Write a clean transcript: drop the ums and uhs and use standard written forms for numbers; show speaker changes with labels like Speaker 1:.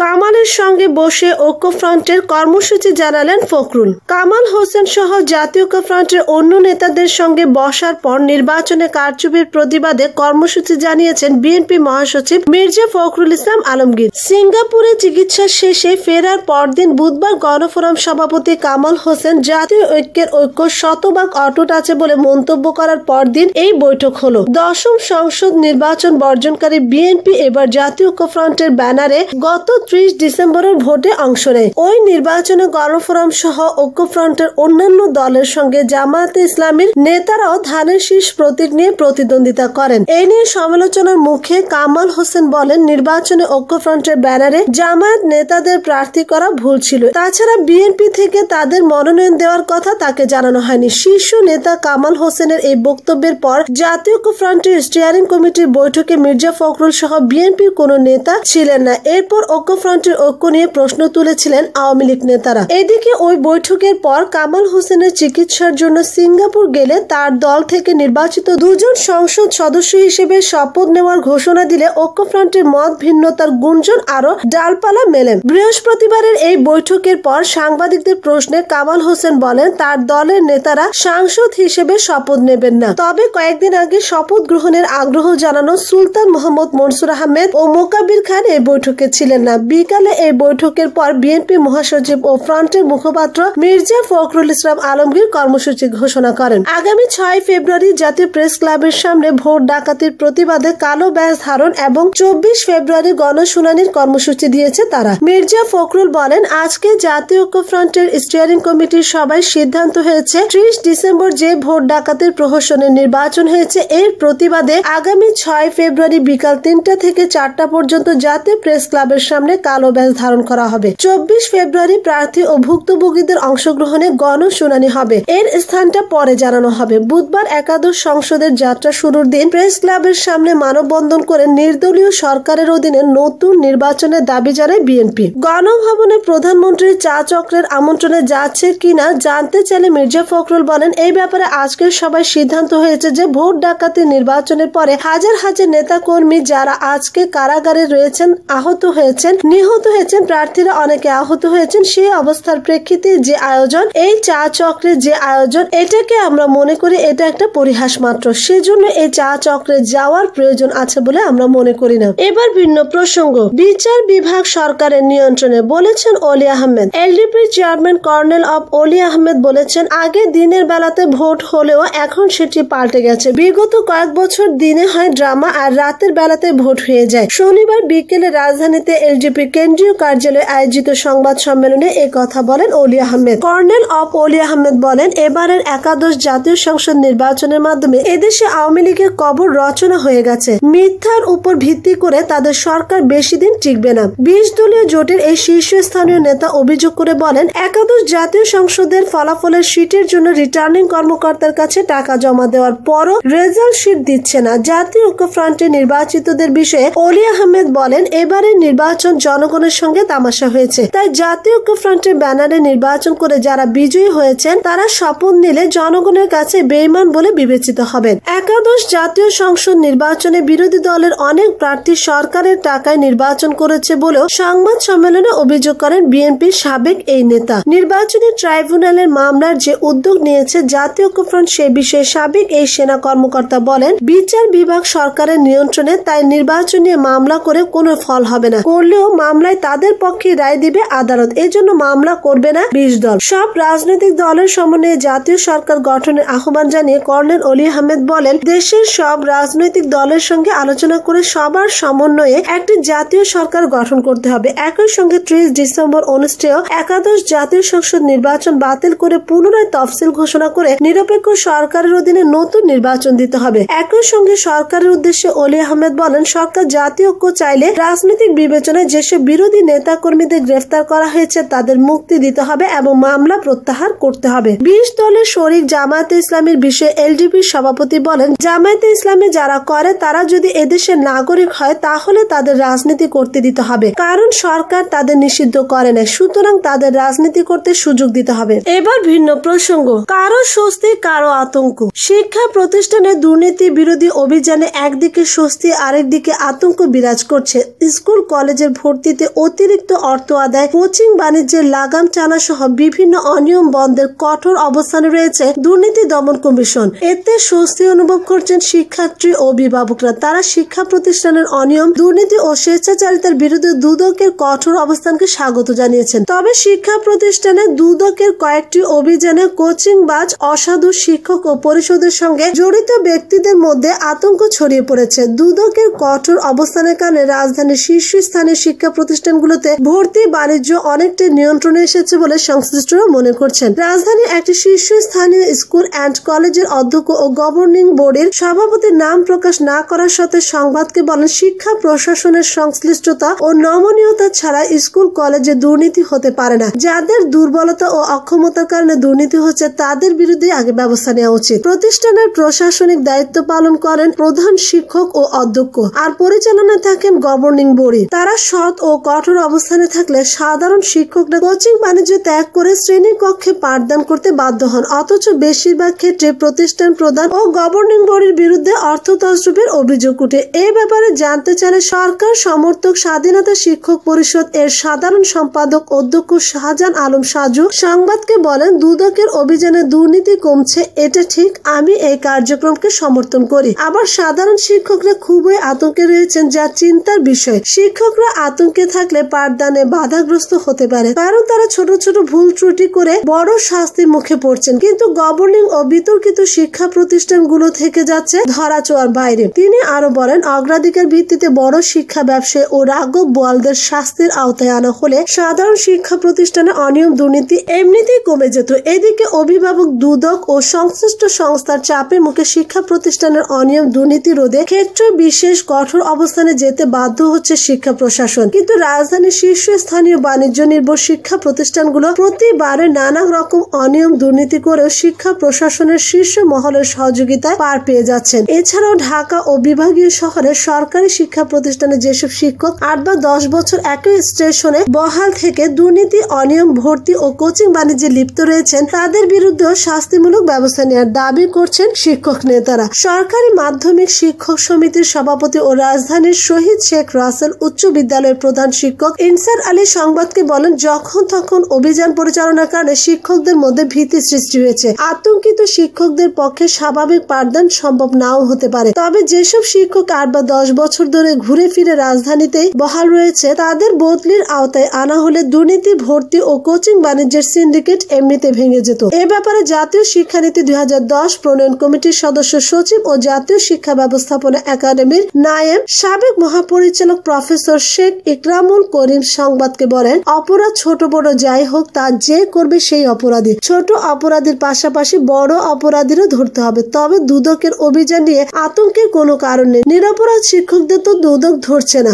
Speaker 1: কামালের সঙ্গে বসে ঐক্যফ্রন্টের কর্মসূচি জানালেন ফখরুল। কামাল হোসেন সহ জাতীয় ঐক্যফ্রন্টের অন্য নেতাদের সঙ্গে বসার পর নির্বাচনে কারচুপির প্রতিবাদে কর্মসূচি জানিয়েছেন বিএনপি মহাসচিব মির্জা ফখরুল ইসলাম আলমগীর। সিঙ্গাপুরে চিকিৎসা শেষে ফেরার পরদিন বুধবার গণফোরাম সভাপতি কামাল হোসেন জাতীয় ঐক্যের ঐক্য শতভাগ অটুট আছে বলে মন্তব্য করার পরদিন এই বৈঠক হলো। দশম সংসদ নির্বাচন বর্জনকারী বিএনপি এবার জাতীয় ঐক্যফ্রন্টের ব্যানারে গত 30 ডিসেম্বরের ভোটে অংশ নেয়। ওই নির্বাচনে গণফোরাম সহ ঐক্যফ্রন্টের অন্যান্য দলের সঙ্গে জামায়াতে ইসলামীর নেতারাও ধানের শীষ প্রতীক নিয়ে প্রতিদ্বন্দ্বিতা করেন। এই নিয়ে সমালোচনার মুখে কামাল হোসেন বলেন, নির্বাচনে ঐক্যফ্রন্টের ব্যানারে জামায়াত নেতাদের প্রার্থী করা ভুল ছিল। তাছাড়া বিএনপি থেকে তাদের মনোনয়ন দেওয়ার কথা তাকে জানানো হয়নি। শীর্ষ নেতা কামাল হোসেনের এই বক্তব্যের পর জাতীয় ঐক্যফ্রন্টের স্টিয়ারিং কমিটির বৈঠকে মির্জা ফখরুল সহ বিএনপির কোন নেতা ছিলেন না। এরপর ঐক্যফ্রন্টের ঐক্য নিয়ে প্রশ্ন তুলেছিলেন আওয়ামী লীগ নেতারা। এদিকে ওই বৈঠকের পর কামাল হোসেনের চিকিৎসার জন্য সিঙ্গাপুর গেলে তার দল থেকে নির্বাচিত 2 জন সংসদ সদস্য হিসেবে শপথ নেওয়ার ঘোষণা দিলে ঐক্যফ্রন্টের মত ভিন্নতার গুঞ্জন আরো ডালপালা মেলে। বৃহস্পতিবারের এই বৈঠকের পর সাংবাদিকদের প্রশ্নে কামাল হোসেন বলেন, তার দলের নেতারা সাংসদ হিসেবে শপথ নেবেন না। তবে কয়েকদিন আগে শপথ গ্রহণের আগ্রহ জানানো সুলতান মোহাম্মদ মনসুর আহমেদ ও মোকাব্বির খান এই বৈঠকে ছিলেন না। বিকালে এই বৈঠকের পর বিএনপি মহাসচিব ও ফ্রন্টের মুখপাত্র মির্জা ফখরুল ইসলাম আলমগীর কর্মসূচি ঘোষণা করেন। আগামী 6 ফেব্রুয়ারি জাতীয় প্রেস ক্লাবের সামনে ভোট ডাকাতির প্রতিবাদে কালো ব্যাজ ধারণ এবং 24 ফেব্রুয়ারি গণশুনানির কর্মসূচি দিয়েছে তারা। মির্জা ফখরুল বলেন, আজকে জাতীয় ঐক্যফ্রন্টের স্টিয়ারিং কমিটির সবাই সিদ্ধান্ত হয়েছে 30 ডিসেম্বর যে ভোট ডাকাতির প্রহসনের নির্বাচন হয়েছে এর প্রতিবাদে আগামী 6 ফেব্রুয়ারি বিকাল 3টা থেকে 4টা পর্যন্ত জাতীয় প্রেস ক্লাবের সামনে কালো ব্যাজ ধারণ করা হবে। 24 ফেব্রুয়ারি প্রার্থী ও ভুক্তভোগীদের অংশগ্রহণে গণশুনানি হবে। এর স্থানটা পরে জানানো হবে। বুধবার একাদশ সংসদের যাত্রা শুরুর দিন প্রেস ক্লাবের সামনে মানববন্ধন করে নির্দলীয় সরকারের অধীনে নতুন নির্বাচনের দাবি জানায় বিএনপি। গণভবনে প্রধানমন্ত্রীর চা চক্রের আমন্ত্রণে যাচ্ছে কিনা জানতে চাইলে মির্জা ফখরুল বলেন, এই ব্যাপারে আজকের সবাই সিদ্ধান্ত হয়েছে যে ভোট ডাকাতি নির্বাচনের পরে হাজার হাজার নেতা কর্মী যারা আজকে কারাগারে রয়েছেন, আহত হয়েছেন, নিহত হয়েছেন, প্রার্থীরা অনেকে আহত হয়েছেন, সেই অবস্থার প্রেক্ষিতে যে আয়োজন, এই চা চক্রের যে আয়োজন, এটাকে আমরা মনে করি এটা একটা পরিহাস মাত্র। সেজন্য এই চা চক্রে যাওয়ার প্রয়োজন আছে বলে আমরা মনে করি না। এবার ভিন্ন প্রসঙ্গ। বিচার বিভাগ সরকারের নিয়ন্ত্রণে বলেছেন অলি আহমেদ। এলডিপির চেয়ারম্যান কর্নেল অব অলি আহমেদ বলেছেন, আগে দিনের বেলাতে ভোট হলেও এখন সেটি পাল্টে গেছে। বিগত কয়েক বছর দিনে হয় ড্রামা আর রাতের বেলাতে ভোট হয়ে যায়। শনিবার বিকেলে রাজধানীতে এলডিপি কেন্দ্রীয় কার্যালয়ে আয়োজিত সংবাদ সম্মেলনে এ কথা বলেন অলি আহমেদ। কর্নেল অব অলি আহমেদ বলেন, এবারের একাদশ জাতীয় সংসদ নির্বাচনের মাধ্যমে এদেশে আওয়ামী লীগের কবর রচনা হয়ে গেছে। মিথ্যার উপর ভিত্তি করে তাদের সরকার বেশি দিন টিকবে না। 20 দলীয় জোটের এই শীর্ষস্থানীয় নেতা অভিযোগ করে বলেন, একাদশ জাতীয় সংসদের ফলাফলের শীটের জন্য রিটার্নিং কর্মকর্তার কাছে টাকা জমা দেওয়ার পরও রেজাল্ট শীট দিচ্ছে না। জাতীয় ঐক্যফ্রন্টে নির্বাচিতদের বিষয়ে অলি আহমেদ বলেন, এবারের নির্বাচন জনগণের সঙ্গে তামাশা হয়েছে। তাই জাতীয় ঐক্যফ্রন্টের ব্যানারে নির্বাচন করে যারা বিজয়ী হয়েছেন তারা শপথ নিলে জনগণের কাছে বেঈমান বলে বিবেচিত হবেন। একাদশ জাতীয় সংসদ নির্বাচনে বিরোধী দলের অনেক প্রার্থী সরকারের টাকায় নির্বাচন করেছে বলেও সংবাদ সম্মেলনে অভিযোগ করেন বিএনপির সাবেক এই নেতা। নির্বাচনী ট্রাইব্যুনালের মামলার যে উদ্যোগ নিয়েছে জাতীয় ঐক্যফ্রন্ট সে বিষয়ে সাবেক এই সেনা কর্মকর্তা বলেন, বিচার বিভাগ সরকারের নিয়ন্ত্রণে, তাই নির্বাচন নিয়ে মামলা করে কোনো ফল হবে না। করলেও মামলায় তাদের পক্ষে রায় দিবে আদালত। এজন্য মামলা করবে না 20 দল। সব রাজনৈতিক দলের সমন্বয়ে জাতীয় সরকার গঠনের আহ্বান জানিয়ে কর্নেল অলি আহমেদ বলেন, দেশের সব রাজনৈতিক দলের সঙ্গে আলোচনা করে সবার সমন্বয়ে একটি জাতীয় সরকার গঠন করতে হবে। একই সঙ্গে 30 ডিসেম্বর অনুষ্ঠেয় একাদশ জাতীয় সংসদ নির্বাচন বাতিল করে পুনরায় তফসিল ঘোষণা করে নিরপেক্ষ সরকারের অধীনে নতুন নির্বাচন দিতে হবে। একই সঙ্গে সরকারের উদ্দেশ্যে অলি আহমেদ বলেন, সরকার জাতীয় ঐক্য চাইলে রাজনৈতিক বিবেচনায় যেসব বিরোধী নেতা কর্মীদের গ্রেফতার করা হয়েছে তাদের মুক্তি দিতে হবে এবং মামলা প্রত্যাহার করতে হবে। 20 দলের শরিক জামায়াতে ইসলামীর বিষয়ে এলডিপির সভাপতি বলেন, জামায়াতে ইসলামী যারা করে তারা যদি এদেশের নাগরিক হয় তাহলে তাদের রাজনীতি করতে দিতে হবে, কারণ সরকার তাদের নিষিদ্ধ করে না, সুতরাং তাদের রাজনীতি করতে সুযোগ দিতে হবে। এবার ভিন্ন প্রসঙ্গ। কারো স্বস্তি কারো আতঙ্ক। শিক্ষা প্রতিষ্ঠানে দুর্নীতি বিরোধী অভিযানে একদিকে স্বস্তি আরেকদিকে আতঙ্ক বিরাজ করছে। স্কুল কলেজের ভর্তিতে অতিরিক্ত অর্থ আদায়, কোচিং বাণিজ্যের লাগাম টানা সহ বিভিন্ন অনিয়ম বন্ধের কঠোর অবস্থানে রয়েছে দুর্নীতি দমন কমিশন। এতে স্বস্তি অনুভব করছেন শিক্ষার্থী ও অভিভাবকরা। তারা শিক্ষা প্রতিষ্ঠানের অনিয়ম, দুর্নীতি ও স্বেচ্ছাচারিতার বিরুদ্ধে দুদকের কঠোর অবস্থানকে স্বাগত জানিয়েছেন। তবে শিক্ষা প্রতিষ্ঠানে দুদকের কয়েকটি অভিযানে কোচিংবাজ, অসাধু শিক্ষক ও পরিষদের সঙ্গে জড়িত ব্যক্তিদের মধ্যে আতঙ্ক ছড়িয়ে পড়েছে। দুদকের কঠোর অবস্থানের কারণে রাজধানীর শীর্ষস্থানীয় শিক্ষা প্রতিষ্ঠানগুলোতে ভর্তি বাণিজ্য অনেকটা নিয়ন্ত্রণে এসেছে বলে সংশ্লিষ্টরা মনে করছেন। রাজধানীর একটি শীর্ষস্থানীয় স্কুল অ্যান্ড কলেজের অধ্যক্ষ ও গভর্নিং বোর্ডের সভাপতির নাম প্রকাশ না করার সত্ত্বে সংবাদকে বলেন, শিক্ষা প্রশাসনের সংশ্লিষ্টতা ও নমনীয়তা ছাড়া স্কুল কলেজে দুর্নীতি হতে পারে না। যাদের দুর্বলতা ও অক্ষমতার কারণে দুর্নীতি হচ্ছে তাদের বিরুদ্ধে আগে ব্যবস্থা নেওয়া উচিত। প্রতিষ্ঠানের প্রশাসনিক দায়িত্ব পালন করেন প্রধান শিক্ষক ও অধ্যক্ষ, আর পরিচালনায় থাকেন গভর্নিং বডি। তারা সৎ ও কঠোর অবস্থানে থাকলে সাধারণ শিক্ষকরা কোচিং বাণিজ্য ত্যাগ করে শ্রেণী কক্ষে পাঠদান করতে বাধ্য হন। অথচ বেশিরভাগ ক্ষেত্রে প্রতিষ্ঠান প্রধান ও গভর্নিং বডির বিরুদ্ধে অর্থ তছরূপের অভিযোগ উঠে। এই ব্যাপারে জানতে চাইলে সরকার সমর্থক স্বাধীনতা শিক্ষক পরিষদ এর সাধারণ সম্পাদক অধ্যক্ষ শাহজাহান আলম সাজু সংবাদকে বলেন, দুদকের অভিযানে দুর্নীতি কমছে, এটা ঠিক। আমি এই কার্যক্রমকে সমর্থন করি। আবার সাধারণ শিক্ষকরা খুবই আতঙ্কে রয়েছেন, যা চিন্তার বিষয়। শিক্ষকরা আতঙ্কে থাকলে পাঠদানে বাধাগ্রস্ত হতে পারে, কারণ তারা ছোট ছোট ভুল ত্রুটি করে বড় শাস্তির মুখে পড়ছেন। কিন্তু গভর্নিং ও বিতর্কিত শিক্ষা প্রতিষ্ঠানগুলো থেকে যাচ্ছে ধরাছোঁয়ার বাইরে। তিনি আরো বলেন, অগ্রাধিকার ভিত্তিতে বড় শিক্ষা ব্যবসায়ী ও রাঘব বোয়ালদের শাস্তির আওতায় আনা হলে সাধারণ শিক্ষা প্রতিষ্ঠানে অনিয়ম, দুর্নীতি এমনিতেই কমে যেত। এদিকে অভিভাবক, দুদক ও সংশ্লিষ্ট সংস্থার চাপের মুখে শিক্ষা প্রতিষ্ঠানের অনিয়ম, দুর্নীতি রোধে ক্ষেত্র বিশেষ কঠোর অবস্থানে যেতে বাধ্য হচ্ছে শিক্ষা প্রশাসন। কিন্তু রাজধানীর শীর্ষস্থানীয় বাণিজ্য নির্ভর শিক্ষা প্রতিষ্ঠানগুলো প্রতিবারে নানা রকম অনিয়ম, দুর্নীতি করেও শিক্ষা প্রশাসনের শীর্ষ মহলের সহযোগিতায় পার পেয়ে যাচ্ছেন। এছাড়াও ঢাকা ও বিভাগীয় শহরের সরকারি শিক্ষা প্রতিষ্ঠানে যেসব শিক্ষক 8 বা 10 বছর একই স্টেশনে বহাল থেকে দুর্নীতি, অনিয়ম, ভর্তি ও কোচিং বাণিজ্যে লিপ্ত রয়েছেন, তাদের বিরুদ্ধেও শাস্তিমূলক ব্যবস্থা নেওয়ার দাবি করছেন শিক্ষক নেতারা। সরকারি মাধ্যমিক শিক্ষক সমিতির সভাপতি ও রাজধানীর শহীদ শেখ রাসেল উচ্চ বিদ্যালয়ের প্রধান শিক্ষক ইনসার আলী সংবাদকে বলেন, যখন তখন অভিযান পরিচালনার কারণে শিক্ষকদের মধ্যে ভীতি সৃষ্টি হয়েছে। আতঙ্কিত শিক্ষকদের পক্ষে স্বাভাবিক পাঠদান সম্ভব নাও হতে পারে। তবে যেসব শিক্ষক 8 বা 10 বছর ধরে ঘুরে ফিরে রাজধানীতেই বহাল রয়েছে, তাদের বদলির আওতায় আনা হলে দুর্নীতি, ভর্তি ও কোচিং বাণিজ্যের সিন্ডিকেট এমনিতে ভেঙে যেত। এ ব্যাপারে জাতীয় শিক্ষানীতি 2010 প্রণয়ন কমিটির সদস্য সচিব ও জাতীয় শিক্ষা ব্যবস্থাপনা একাডেমির নায়েব সাবেক মহাপরিচালক প্রফেসর শেখ ইকরামুল করিম সংবাদকে বলেন, অপরাধ ছোট বড় যাই হোক, তা যে করবে সেই অপরাধী। ছোট অপরাধীর পাশাপাশি বড় অপরাধীরও ধরতে হবে। তবে দুদকের অভিযান নিয়ে আতঙ্কের কোনো কারণ নেই। নিরপরাধ শিক্ষকদের তো দুদক ধরছে না।